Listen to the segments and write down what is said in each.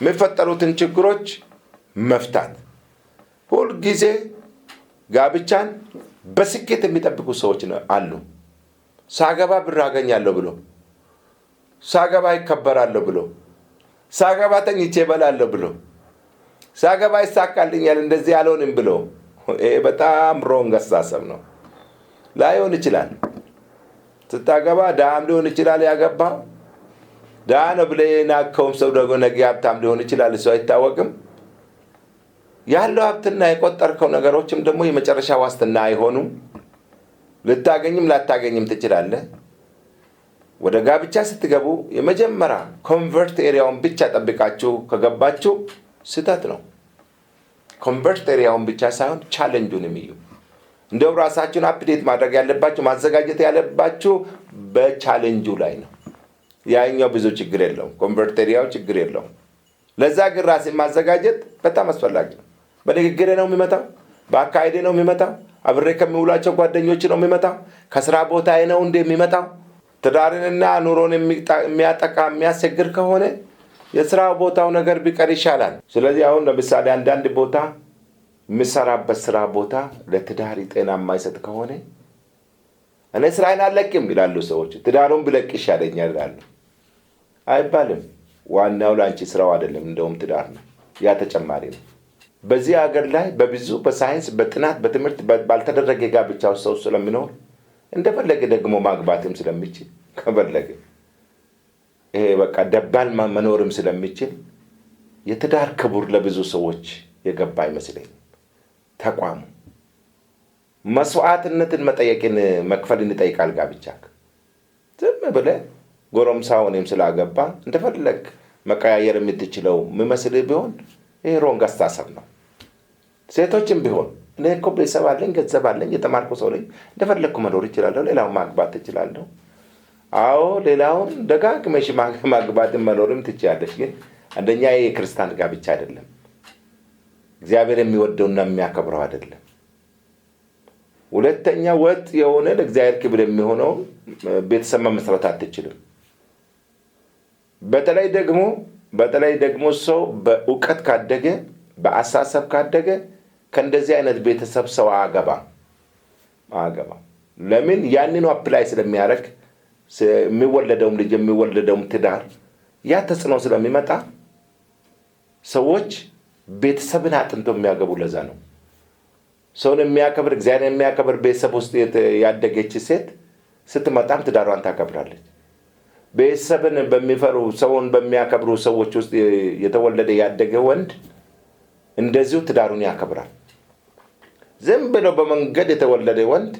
የሚፈጠሩትን ችግሮች መፍታት። ሁል ጊዜ ጋብቻን በስኬት የሚጠብቁ ሰዎች አሉ። ሳገባ ብር አገኛለሁ ብሎ፣ ሳገባ ይከበራለሁ ብሎ፣ ሳገባ ተኝቼ እበላለሁ ብሎ፣ ሳገባ ይሳካልኛል እንደዚህ ያልሆንም ብሎ። ይሄ በጣም ሮንግ አስተሳሰብ ነው። ላይሆን ይችላል። ስታገባ ድሃም ሊሆን ይችላል ያገባው። ድሃ ነው ብለህ የናቅከውም ሰው ደግሞ ነገ ሀብታም ሊሆን ይችላል። እሱ አይታወቅም። ያለው ሀብትና የቆጠርከው ነገሮችም ደግሞ የመጨረሻ ዋስትና አይሆኑም። ልታገኝም ላታገኝም ትችላለህ። ወደ ጋብቻ ስትገቡ የመጀመሪያ ኮንቨርት ኤሪያውን ብቻ ጠብቃችሁ ከገባችሁ ስህተት ነው። ኮንቨርት ኤሪያውን ብቻ ሳይሆን ቻሌንጁንም እዩ። እንደው ራሳችሁን አፕዴት ማድረግ ያለባችሁ ማዘጋጀት ያለባችሁ በቻሌንጁ ላይ ነው። ያኛው ብዙ ችግር የለውም። ኮንቨርት ኤሪያው ችግር የለውም። ለዛ ግን ራስን ማዘጋጀት በጣም አስፈላጊ ነው። በንግግሬ ነው የሚመጣው፣ በአካሄዴ ነው የሚመጣው፣ አብሬ ከሚውላቸው ጓደኞች ነው የሚመጣው፣ ከስራ ቦታዬ ነው የሚመጣው። ትዳርንና ኑሮን የሚያጠቃ የሚያስቸግር ከሆነ የስራ ቦታው ነገር ቢቀር ይሻላል። ስለዚህ አሁን ለምሳሌ አንዳንድ ቦታ የምሰራበት ስራ ቦታ ለትዳር ጤና የማይሰጥ ከሆነ እኔ ስራዬን አልለቅም ይላሉ ሰዎች። ትዳሩን ብለቅ ይሻለኛል ይላሉ። አይባልም። ዋናው ለአንቺ ስራው አይደለም፣ እንደውም ትዳር ነው። ያ ተጨማሪ ነው። በዚህ ሀገር ላይ በብዙ በሳይንስ በጥናት በትምህርት ባልተደረገ ጋብቻ ውስጥ ሰው ስለሚኖር እንደፈለገ ደግሞ ማግባትም ስለሚችል ከፈለገ ይሄ በቃ ደባል መኖርም ስለሚችል የትዳር ክቡር ለብዙ ሰዎች የገባ አይመስለኝም። ተቋሙ መስዋዕትነትን መጠየቅን መክፈልን ይጠይቃል። ጋብቻ ዝም ብለህ ጎረምሳ ሆነም ስላገባ እንደፈለግ መቀያየር የምትችለው የሚመስልህ ቢሆን ይሄ ሮንግ አስተሳሰብ ነው። ሴቶችም ቢሆን እኔ እኮ ቤተሰብ አለኝ፣ ገንዘብ አለኝ፣ የተማርኩ ሰው ነኝ፣ እንደፈለግኩ መኖር እችላለሁ፣ ሌላውን ማግባት እችላለሁ። አዎ ሌላውን ደጋግመሽ ማግባትን መኖርም ትችያለሽ። ግን አንደኛ ይሄ የክርስቲያን ጋብቻ አይደለም። እግዚአብሔር የሚወደውና የሚያከብረው አይደለም። ሁለተኛ ወጥ የሆነ ለእግዚአብሔር ክብር የሚሆነው ቤተሰብ መመስረት አትችልም። በተለይ ደግሞ ሰው በእውቀት ካደገ በአሳሰብ ካደገ ከእንደዚህ አይነት ቤተሰብ ሰው አያገባም። ለምን? ያንኑ አፕላይ ስለሚያደርግ የሚወለደውም ልጅ የሚወለደውም ትዳር ያ ተጽዕኖ ስለሚመጣ ሰዎች ቤተሰብን አጥንቶ የሚያገቡ ለዛ ነው። ሰውን የሚያከብር እግዚአብሔር የሚያከብር ቤተሰብ ውስጥ ያደገች ሴት ስትመጣም ትዳሯን ታከብራለች። ቤተሰብን በሚፈሩ ሰውን በሚያከብሩ ሰዎች ውስጥ የተወለደ ያደገ ወንድ እንደዚሁ ትዳሩን ያከብራል። ዝም ብሎ በመንገድ የተወለደ ወንድ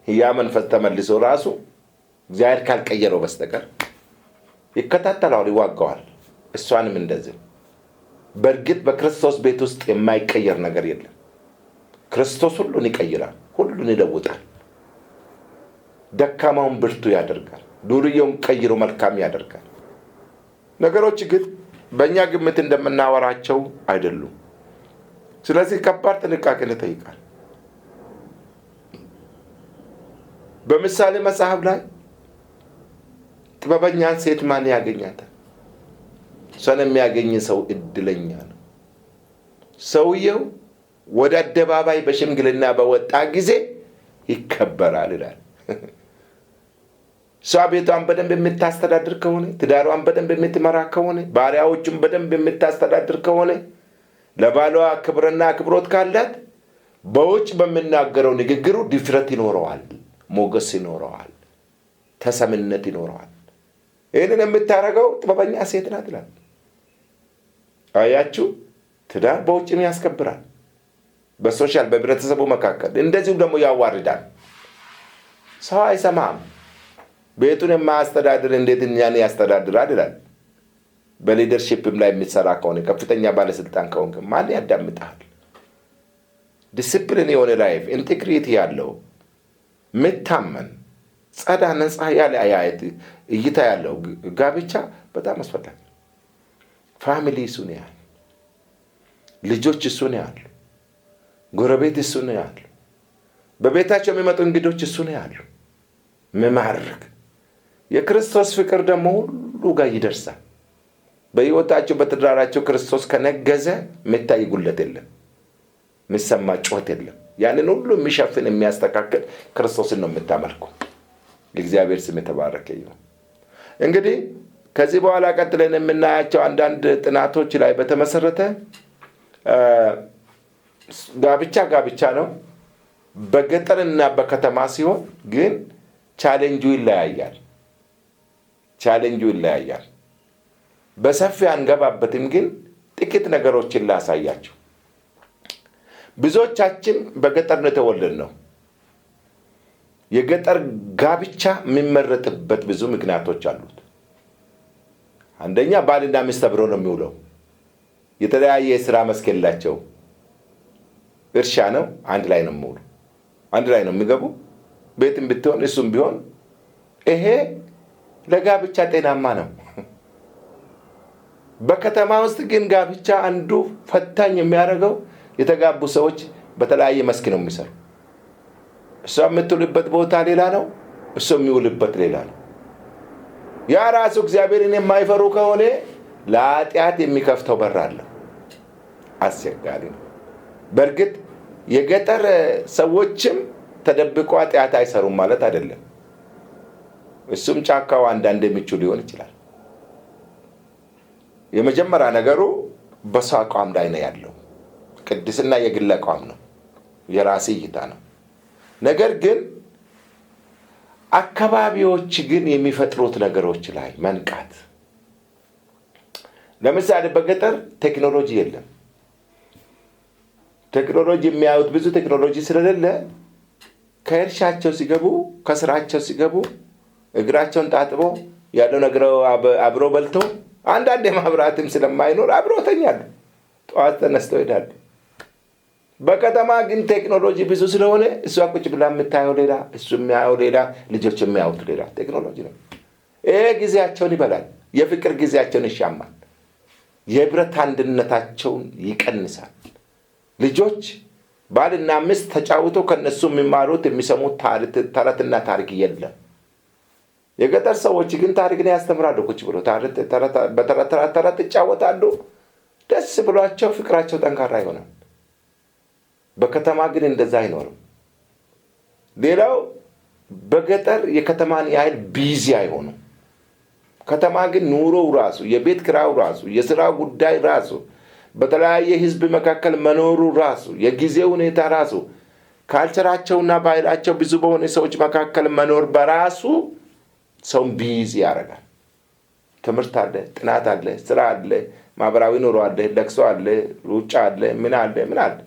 ያ መንፈስ ተመልሶ ራሱ እግዚአብሔር ካልቀየረው በስተቀር ይከታተላል፣ ይዋጋዋል። እሷንም እንደዚህ። በእርግጥ በክርስቶስ ቤት ውስጥ የማይቀየር ነገር የለም። ክርስቶስ ሁሉን ይቀይራል፣ ሁሉን ይለውጣል። ደካማውን ብርቱ ያደርጋል፣ ዱርዬውን ቀይሮ መልካም ያደርጋል። ነገሮች ግን በእኛ ግምት እንደምናወራቸው አይደሉም። ስለዚህ ከባድ ጥንቃቄን ይጠይቃል። በምሳሌ መጽሐፍ ላይ ጥበበኛን ሴት ማን ያገኛታል? እሷን የሚያገኝ ሰው እድለኛ ነው። ሰውየው ወደ አደባባይ በሽምግልና በወጣ ጊዜ ይከበራል ይላል። እሷ ቤቷን በደንብ የምታስተዳድር ከሆነ፣ ትዳሯን በደንብ የምትመራ ከሆነ፣ ባሪያዎቹን በደንብ የምታስተዳድር ከሆነ፣ ለባሏ ክብርና አክብሮት ካላት በውጭ በሚናገረው ንግግሩ ድፍረት ይኖረዋል፣ ሞገስ ይኖረዋል፣ ተሰምነት ይኖረዋል። ይህንን የምታደርገው ጥበበኛ ሴት ናት ይላል። አያችሁ፣ ትዳር በውጭም ያስከብራል፣ በሶሻል በህብረተሰቡ መካከል እንደዚሁም ደግሞ ያዋርዳል። ሰው አይሰማም። ቤቱን የማያስተዳድር እንዴት እኛን ያስተዳድራል ይላል። በሊደርሺፕም ላይ የምትሰራ ከሆነ ከፍተኛ ባለስልጣን ከሆንክ ማን ያዳምጣል? ዲሲፕሊን የሆነ ላይፍ ኢንቴግሪቲ ያለው ምታመን ጸዳ ነጻ ያለ አያየት እይታ ያለው ጋብቻ በጣም አስፈላጊ። ፋሚሊ እሱን ያህል፣ ልጆች እሱን ያህል፣ ጎረቤት እሱን ያህል፣ በቤታቸው የሚመጡ እንግዶች እሱን ያህል መማረክ። የክርስቶስ ፍቅር ደግሞ ሁሉ ጋር ይደርሳል። በሕይወታቸው በትዳራቸው ክርስቶስ ከነገዘ የሚታይ ጉለት የለም፣ የሚሰማ ጩኸት የለም። ያንን ሁሉ የሚሸፍን የሚያስተካክል ክርስቶስን ነው የምታመልኩ። የእግዚአብሔር ስም የተባረከ ይሁን። እንግዲህ ከዚህ በኋላ ቀጥለን የምናያቸው አንዳንድ ጥናቶች ላይ በተመሰረተ ጋብቻ ነው። በገጠርና በከተማ ሲሆን ግን ቻሌንጁ ይለያያል። በሰፊ አንገባበትም፣ ግን ጥቂት ነገሮችን ላሳያችሁ። ብዙዎቻችን በገጠር ነው የተወለድነው። የገጠር ጋብቻ የሚመረጥበት ብዙ ምክንያቶች አሉት። አንደኛ ባልና ሚስት አብረው ነው የሚውለው። የተለያየ የሥራ መስክ የላቸው። እርሻ ነው፣ አንድ ላይ ነው የሚውሉ፣ አንድ ላይ ነው የሚገቡ። ቤትም ብትሆን እሱም ቢሆን ይሄ ለጋብቻ ጤናማ ነው። በከተማ ውስጥ ግን ጋብቻ አንዱ ፈታኝ የሚያደርገው የተጋቡ ሰዎች በተለያየ መስክ ነው የሚሰሩ። እሷ የምትውልበት ቦታ ሌላ ነው፣ እሱ የሚውልበት ሌላ ነው። ያ ራሱ እግዚአብሔርን የማይፈሩ ከሆነ ለኃጢአት የሚከፍተው በር አለ። አስቸጋሪ ነው። በእርግጥ የገጠር ሰዎችም ተደብቆ ኃጢአት አይሰሩም ማለት አይደለም። እሱም ጫካው አንዳንድ የሚቹ ሊሆን ይችላል። የመጀመሪያ ነገሩ በሰው አቋም ላይ ነው ያለው። ቅድስና የግል አቋም ነው፣ የራስ እይታ ነው። ነገር ግን አካባቢዎች ግን የሚፈጥሩት ነገሮች ላይ መንቃት። ለምሳሌ በገጠር ቴክኖሎጂ የለም። ቴክኖሎጂ የሚያዩት ብዙ ቴክኖሎጂ ስለሌለ ከእርሻቸው ሲገቡ፣ ከስራቸው ሲገቡ እግራቸውን ታጥቦ ያለው ነገር አብሮ በልቶ አንዳንድ የማብራትም ስለማይኖር አብሮ ተኛሉ። ጠዋት ተነስተው ይሄዳሉ። በከተማ ግን ቴክኖሎጂ ብዙ ስለሆነ እሷ ቁጭ ብላ የምታየው ሌላ፣ እሱ የሚያየው ሌላ፣ ልጆች የሚያዩት ሌላ ቴክኖሎጂ ነው። ይሄ ጊዜያቸውን ይበላል። የፍቅር ጊዜያቸውን ይሻማል። የህብረት አንድነታቸውን ይቀንሳል። ልጆች ባልና ሚስት ተጫውተው ከነሱ የሚማሩት የሚሰሙት ተረትና ታሪክ የለም። የገጠር ሰዎች ግን ታሪክን ያስተምራሉ። ቁጭ ብሎ በተረት ይጫወታሉ። ደስ ብሏቸው ፍቅራቸው ጠንካራ ይሆናል። በከተማ ግን እንደዛ አይኖርም። ሌላው በገጠር የከተማን ያህል ቢዚ አይሆኑም። ከተማ ግን ኑሮው ራሱ፣ የቤት ኪራዩ ራሱ፣ የሥራ ጉዳይ ራሱ፣ በተለያየ ህዝብ መካከል መኖሩ ራሱ፣ የጊዜ ሁኔታ ራሱ፣ ካልቸራቸውና ባህላቸው ብዙ በሆነ ሰዎች መካከል መኖር በራሱ ሰውን ቢዚ ያደርጋል። ትምህርት አለ፣ ጥናት አለ፣ ስራ አለ፣ ማህበራዊ ኑሮ አለ፣ ለቅሶ አለ፣ ሩጫ አለ፣ ምን አለ።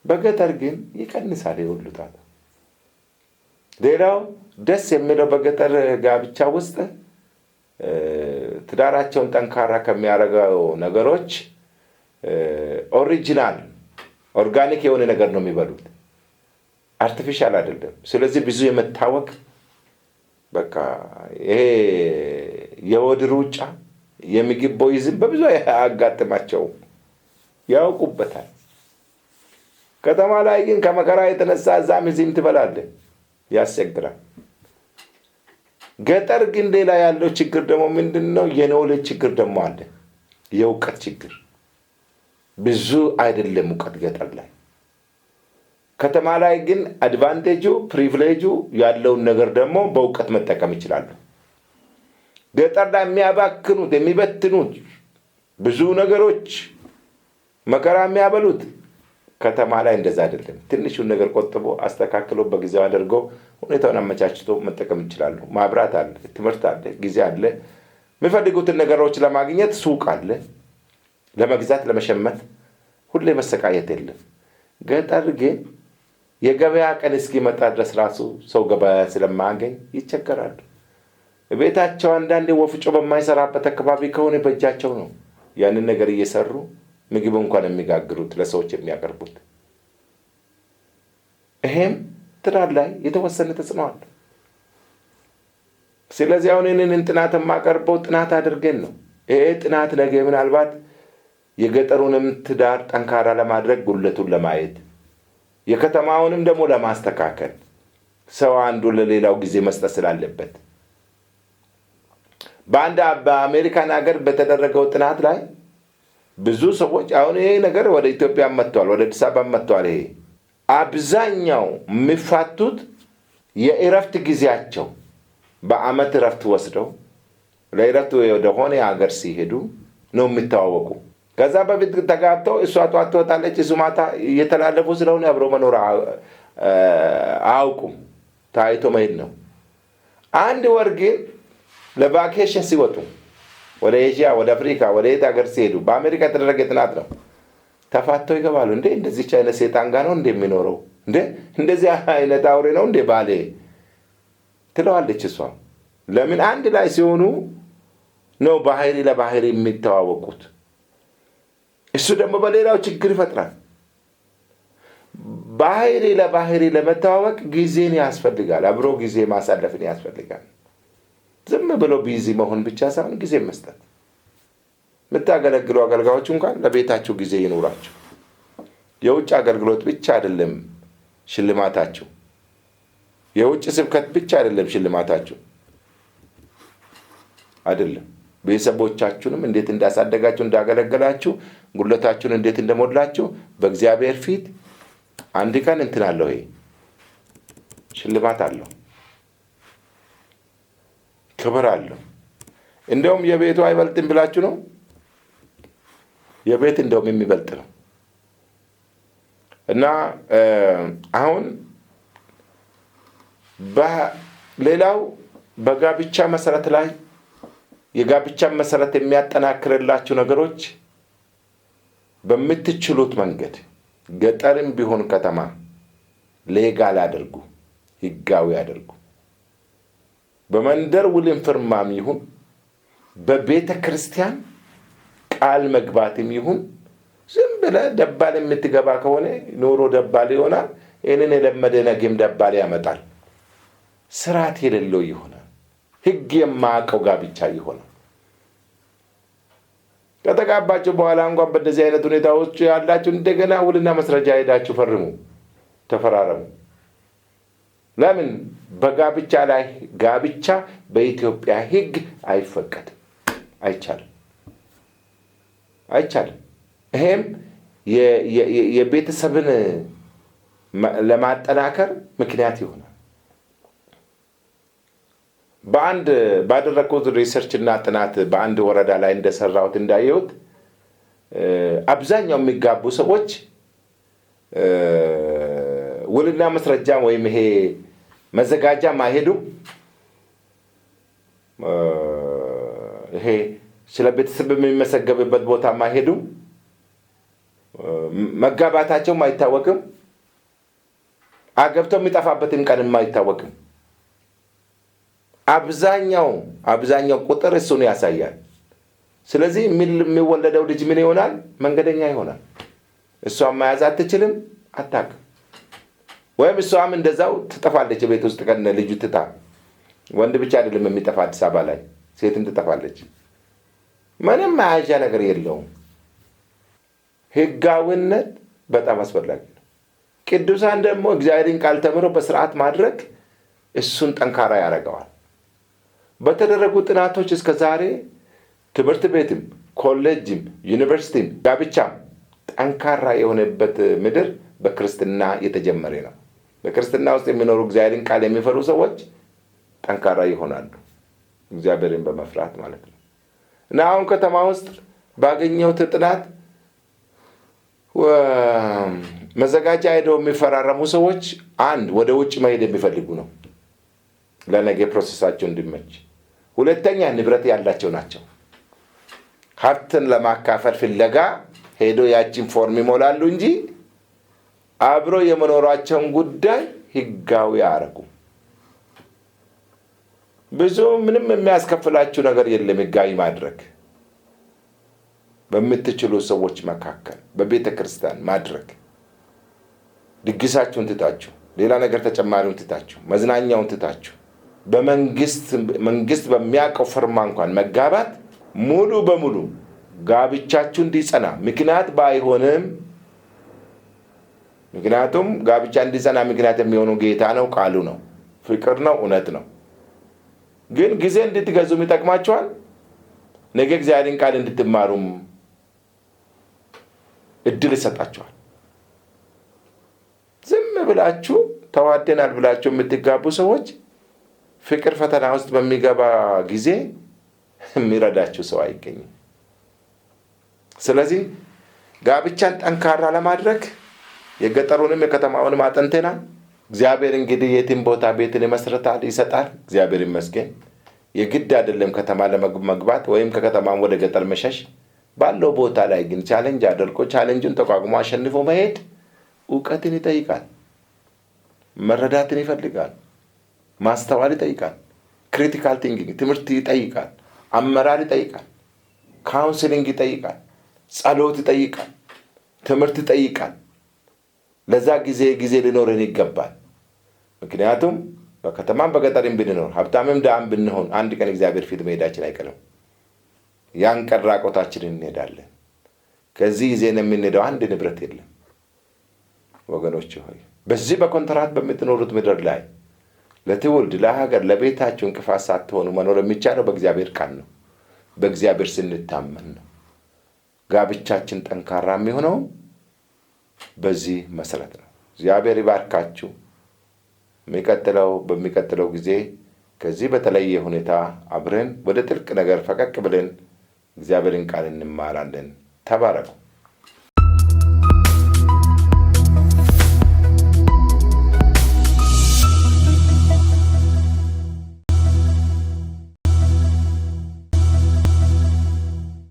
በገጠር ግን ይቀንሳል ይወሉታል። ሌላው ደስ የሚለው በገጠር ጋብቻ ውስጥ ትዳራቸውን ጠንካራ ከሚያደርገው ነገሮች ኦርጋኒክ የሆነ ነገር ነው የሚበሉት፣ አርቲፊሻል አይደለም። ስለዚህ ብዙ የመታወቅ በቃ ይሄ የወድ ሩጫ፣ የምግብ ቦይዝም በብዙ አያጋጥማቸውም፣ ያውቁበታል። ከተማ ላይ ግን ከመከራ የተነሳ እዛም እዚህም ትበላለህ፣ ያስቸግራል። ገጠር ግን ሌላ ያለው ችግር ደግሞ ምንድነው? የኖሌጅ ችግር ደግሞ አለ። የእውቀት ችግር ብዙ አይደለም እውቀት ገጠር ላይ። ከተማ ላይ ግን አድቫንቴጁ ፕሪቪሌጁ ያለውን ነገር ደግሞ በእውቀት መጠቀም ይችላሉ። ገጠር ላይ የሚያባክኑት የሚበትኑት ብዙ ነገሮች መከራ የሚያበሉት ከተማ ላይ እንደዛ አይደለም። ትንሹን ነገር ቆጥቦ አስተካክሎ በጊዜው አድርጎ ሁኔታውን አመቻችቶ መጠቀም ይችላሉ። ማብራት አለ፣ ትምህርት አለ፣ ጊዜ አለ። የሚፈልጉትን ነገሮች ለማግኘት ሱቅ አለ፣ ለመግዛት ለመሸመት ሁሌ መሰቃየት የለም። ገጠር ግን የገበያ ቀን እስኪመጣ ድረስ ራሱ ሰው ገበያ ስለማያገኝ ይቸገራሉ። ቤታቸው አንዳንዴ ወፍጮ በማይሰራበት አካባቢ ከሆነ በእጃቸው ነው ያንን ነገር እየሰሩ ምግብ እንኳን የሚጋግሩት ለሰዎች የሚያቀርቡት። ይሄም ትዳር ላይ የተወሰነ ተጽዕኖ አለ። ስለዚህ አሁን ይህንን ጥናት የማቀርበው ጥናት አድርገን ነው። ይሄ ጥናት ነገ ምናልባት የገጠሩንም ትዳር ጠንካራ ለማድረግ ጉለቱን ለማየት፣ የከተማውንም ደግሞ ለማስተካከል ሰው አንዱ ለሌላው ጊዜ መስጠት ስላለበት በአሜሪካን ሀገር በተደረገው ጥናት ላይ ብዙ ሰዎች አሁን ይሄ ነገር ወደ ኢትዮጵያ መጥቷል፣ ወደ አዲስ አበባ መጥቷል። ይሄ አብዛኛው የሚፋቱት የእረፍት ጊዜያቸው በአመት እረፍት ወስደው ለእረፍት ወደሆነ ሀገር ሲሄዱ ነው የሚተዋወቁ። ከዛ በፊት ተጋብተው እሷ ጧት ትወጣለች፣ እሱ ማታ እየተላለፉ ስለሆነ አብሮ መኖር አያውቁም። ታይቶ መሄድ ነው። አንድ ወር ግን ለቫኬሽን ሲወጡ ወደ ኤዥያ፣ ወደ አፍሪካ፣ ወደ የት ሀገር ሲሄዱ በአሜሪካ የተደረገ ጥናት ነው። ተፋተው ይገባሉ። እንዴ እንደዚህች አይነት ሴጣን ጋር ነው እንደሚኖረው? እንዴ እንደዚህ አይነት አውሬ ነው እንዴ ባሌ ትለዋለች እሷ። ለምን አንድ ላይ ሲሆኑ ነው ባህሪ ለባህሪ የሚተዋወቁት። እሱ ደግሞ በሌላው ችግር ይፈጥራል። ባህሪ ለባህሪ ለመተዋወቅ ጊዜን ያስፈልጋል። አብሮ ጊዜ ማሳለፍን ያስፈልጋል። ዝም ብሎ ቢዚ መሆን ብቻ ሳይሆን ጊዜ መስጠት። የምታገለግሉ አገልጋዮች እንኳን ለቤታችሁ ጊዜ ይኑራችሁ። የውጭ አገልግሎት ብቻ አይደለም ሽልማታችሁ። የውጭ ስብከት ብቻ አይደለም ሽልማታችሁ። አይደለም። ቤተሰቦቻችሁንም እንዴት እንዳሳደጋችሁ፣ እንዳገለገላችሁ፣ ጉድለታችሁን እንዴት እንደሞላችሁ በእግዚአብሔር ፊት አንድ ቀን እንትን አለው። ይሄ ሽልማት አለው፣ ክብር አለው። እንደውም የቤቱ አይበልጥም ብላችሁ ነው? የቤት እንደውም የሚበልጥ ነው። እና አሁን ሌላው በጋብቻ መሰረት ላይ የጋብቻ መሰረት የሚያጠናክርላችሁ ነገሮች በምትችሉት መንገድ ገጠርም ቢሆን ከተማ ሌጋል አድርጉ፣ ህጋዊ አድርጉ። በመንደር ውልን ፍርማም ይሁን በቤተ ክርስቲያን ቃል መግባትም ይሁን ዝም ብለህ ደባል የምትገባ ከሆነ ኑሮ ደባል ይሆናል። ይህንን የለመደ ነገም ደባል ያመጣል። ስርዓት የሌለው ይሆናል። ህግ የማያውቀው ጋብቻ ይሆናል። ከተጋባችሁ በኋላ እንኳን በእንደዚህ አይነት ሁኔታዎች ያላችሁ እንደገና ውልና መስረጃ ሄዳችሁ ፈርሙ፣ ተፈራረሙ። ለምን? በጋብቻ ላይ ጋብቻ በኢትዮጵያ ህግ አይፈቀድም፣ አይቻልም። ይሄም የቤተሰብን ለማጠናከር ምክንያት ይሆናል። ባደረኩት ሪሰርች እና ጥናት በአንድ ወረዳ ላይ እንደሰራሁት እንዳየሁት አብዛኛው የሚጋቡ ሰዎች ውልና መስረጃ ወይም ይሄ መዘጋጃ ማይሄዱ፣ ይሄ ስለ ቤተሰብ የሚመሰገብበት ቦታ ማይሄዱ፣ መጋባታቸውም አይታወቅም፣ አገብተው የሚጠፋበትም ቀንም አይታወቅም። አብዛኛው ቁጥር እሱን ያሳያል። ስለዚህ የሚወለደው ልጅ ምን ይሆናል? መንገደኛ ይሆናል። እሷም መያዝ አትችልም፣ አታውቅም። ወይም እሷም እንደዛው ትጠፋለች ቤት ውስጥ ከነ ልጁ ትታ። ወንድ ብቻ አይደለም የሚጠፋ፣ አዲስ አበባ ላይ ሴትም ትጠፋለች። ምንም መያዣ ነገር የለውም። ህጋዊነት በጣም አስፈላጊ ነው። ቅዱሳን ደግሞ እግዚአብሔርን ቃል ተምሮ በስርዓት ማድረግ እሱን ጠንካራ ያደርገዋል። በተደረጉ ጥናቶች እስከ ዛሬ ትምህርት ቤትም ኮሌጅም ዩኒቨርሲቲም ጋብቻም ጠንካራ የሆነበት ምድር በክርስትና የተጀመረ ነው። በክርስትና ውስጥ የሚኖሩ እግዚአብሔርን ቃል የሚፈሩ ሰዎች ጠንካራ ይሆናሉ፣ እግዚአብሔርን በመፍራት ማለት ነው። እና አሁን ከተማ ውስጥ ባገኘሁት ጥናት መዘጋጃ ሄደው የሚፈራረሙ ሰዎች አንድ ወደ ውጭ መሄድ የሚፈልጉ ነው፣ ለነገ ፕሮሰሳቸው እንዲመች። ሁለተኛ ንብረት ያላቸው ናቸው። ሀብትን ለማካፈል ፍለጋ ሄዶ ያቺን ፎርም ይሞላሉ እንጂ አብሮ የመኖራቸውን ጉዳይ ህጋዊ አያረጉ። ብዙ ምንም የሚያስከፍላችሁ ነገር የለም ህጋዊ ማድረግ። በምትችሉ ሰዎች መካከል በቤተ ክርስቲያን ማድረግ፣ ድግሳችሁን ትታችሁ ሌላ ነገር ተጨማሪውን ትታችሁ መዝናኛውን ትታችሁ በመንግስት በሚያውቀው ፍርማ እንኳን መጋባት ሙሉ በሙሉ ጋብቻችሁ እንዲጸና ምክንያት ባይሆንም፣ ምክንያቱም ጋብቻ እንዲጸና ምክንያት የሚሆነው ጌታ ነው፣ ቃሉ ነው፣ ፍቅር ነው፣ እውነት ነው። ግን ጊዜ እንድትገዙም ይጠቅማችኋል። ነገ እግዚአብሔርን ቃል እንድትማሩም እድል ይሰጣችኋል። ዝም ብላችሁ ተዋደናል ብላችሁ የምትጋቡ ሰዎች ፍቅር ፈተና ውስጥ በሚገባ ጊዜ የሚረዳችሁ ሰው አይገኝም። ስለዚህ ጋብቻን ጠንካራ ለማድረግ የገጠሩንም የከተማውንም አጥንተናል። እግዚአብሔር እንግዲህ የትም ቦታ ቤትን ይመሰርታል፣ ይሰጣል። እግዚአብሔር ይመስገን። የግድ አይደለም ከተማ ለመግባት ወይም ከከተማም ወደ ገጠር መሸሽ። ባለው ቦታ ላይ ግን ቻሌንጅ አድርጎ ቻሌንጁን ተቋቁሞ አሸንፎ መሄድ እውቀትን ይጠይቃል፣ መረዳትን ይፈልጋል፣ ማስተዋል ይጠይቃል፣ ክሪቲካል ቲንኪንግ ትምህርት ይጠይቃል፣ አመራር ይጠይቃል፣ ካውንስሊንግ ይጠይቃል፣ ጸሎት ይጠይቃል፣ ትምህርት ይጠይቃል። ለዛ ጊዜ ሊኖረን ይገባል። ምክንያቱም በከተማም በገጠርም ብንኖር ሀብታምም ድሃም ብንሆን አንድ ቀን እግዚአብሔር ፊት መሄዳችን አይቀርም። ያን ቀን ራቆታችንን እንሄዳለን። ከዚህ ጊዜን የምንሄደው አንድ ንብረት የለም። ወገኖች ሆይ በዚህ በኮንትራት በምትኖሩት ምድር ላይ ለትውልድ፣ ለሀገር፣ ለቤታችሁ እንቅፋት ሳትሆኑ መኖር የሚቻለው በእግዚአብሔር ቃል ነው። በእግዚአብሔር ስንታመን ነው። ጋብቻችን ጠንካራ የሚሆነው በዚህ መሰረት ነው። እግዚአብሔር ይባርካችሁ። በሚቀጥለው ጊዜ ከዚህ በተለየ ሁኔታ አብረን ወደ ጥልቅ ነገር ፈቀቅ ብለን እግዚአብሔርን ቃል እንማራለን። ተባረኩ።